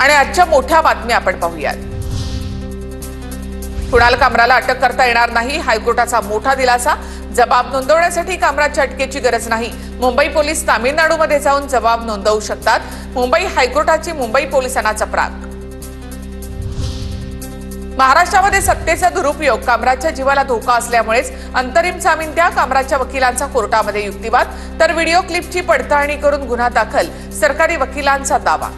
आणि आजच्या मोठ्या बातम्या आपण पाहूयात। कुणाल कामराला अटक करता येणार नाही, हायकोर्टाचा मोठा दिलासा। जबाब नोंदवण्यासाठी कामराच्या अटकेची गरज नाही। मुंबई पोलीस तामिळनाडूमध्ये जाऊन जबाब नोंदवू शकतात। मुंबई हायकोर्टाची मुंबई पोलिसांना चपराक। महाराष्ट्रामध्ये सत्तेचा दुरुपयोग, कामराच्या जीवाला धोका असल्यामुळेच अंतरिम जामीन द्या, कामराच्या वकिलांचा कोर्टामध्ये युक्तिवाद। तर व्हिडिओ क्लिपची पडताळणी करून गुन्हा दाखल, सरकारी वकिलांचा दावा।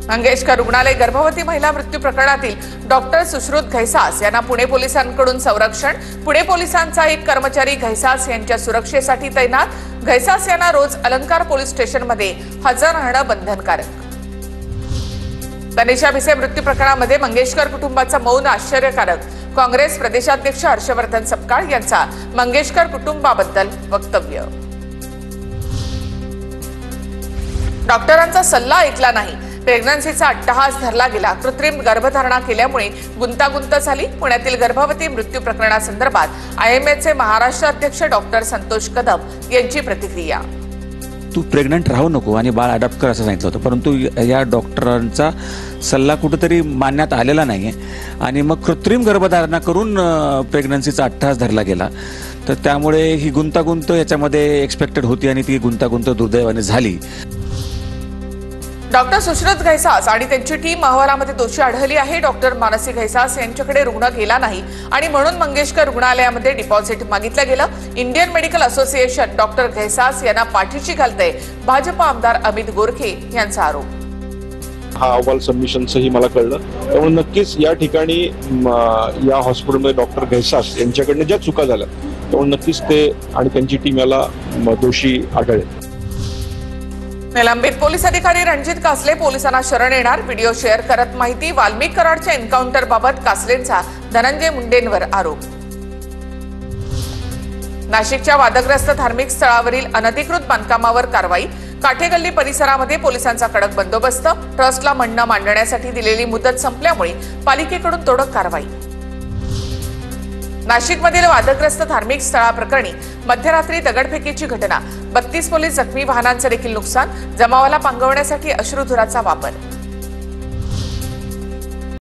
मंगेशकर रुग्णालय गर्भवती महिला मृत्यू प्रकरणातील डॉक्टर सुश्रुत घैसास यांना पुणे पोलिसांकडून संरक्षण। पुणे पोलिसांचा एक कर्मचारी घैसास यांच्या सुरक्षेसाठी तैनात। घैसास यांना रोज अलंकार पोलीस स्टेशनमध्ये हजर राहणं बंधनकारक। तनिषा भिसे मृत्यू प्रकरणामध्ये मंगेशकर कुटुंबाचं मौन आश्चर्यकारक। काँग्रेस प्रदेशाध्यक्ष हर्षवर्धन सपकाळ यांचा मंगेशकर कुटुंबाबद्दल वक्तव्य। डॉक्टरांचा सल्ला ऐकला नाही, प्रेग्नन्सीचा अट्टहास धरला गेला। कृत्रिम गर्भधारणा केल्यामुळे गुंतागुंत झाली। पुण्यातील गर्भवती मृत्यू प्रकरणासंदर्भात आयएमएचे महाराष्ट्र अध्यक्ष डॉक्टर संतोष कदम यांची प्रतिक्रिया। तू प्रेग्नंट राहू नको आणि बाळ अडॉप्ट कर असं सांगितलं होतं, परंतु या डॉक्टरांचा सल्ला कुठेतरी मानण्यात आलेला नाही आणि मग कृत्रिम गर्भधारणा करून प्रेग्नन्सीचा अट्टहास धरला गेला। तर त्यामुळे ही गुंतागुंत याच्यामध्ये एक्सपेक्टेड होती आणि ती गुंतागुंत दुर्दैवाने झाली। डॉक्टर सुश्रुत घैसास आणि त्यांची टीम अहवालामध्ये दोषी आढळली आहे। डॉक्टर मानसी घैसास यांच्याकडे रुग्ण गेला नाही आणि म्हणून मंगेशकर रुग्णालयामध्ये डिपॉझिट मागितलं गेलं। Indian medical association doctor Ghaisas यांना पाठीशी घालते। भाजप आमदार अमित गोरखे यांचा आरोप। हा अहवाल सबमिशनचंही मला कळलं, त्यामुळे नक्कीच या ठिकाणी या हॉस्पिटलमध्ये डॉक्टर घैसास यांच्याकडनं ज्या चुका झाल्या त्यामुळे नक्कीच ते आणि त्यांची टीम याला दोषी आढळले। निलंबित पोलीस अधिकारी रणजित कासले पोलिसांना शरण येणार। व्हिडिओ शेअर करत माहिती। वाल्मिक कराडच्या एन्काउंटर बाबत कासलेंचा धनंजय मुंडेंवर आरोप। नाशिकच्या वादग्रस्त धार्मिक स्थळावरील अनधिकृत बांधकामावर कारवाई। काठेगल्ली परिसरामध्ये पोलिसांचा कडक बंदोबस्त। ट्रस्टला म्हणणं मांडण्यासाठी दिलेली मुदत संपल्यामुळे पालिकेकडून तोडक कारवाई। नाशिकमधील वादग्रस्त धार्मिक स्थळाप्रकरणी मध्यरात्री दगडफेकीची घटना। 32 पोलीस जखमी, वाहनांचे देखील नुकसान। जमावाला पांगवण्यासाठी अश्रुधुराचा वापर।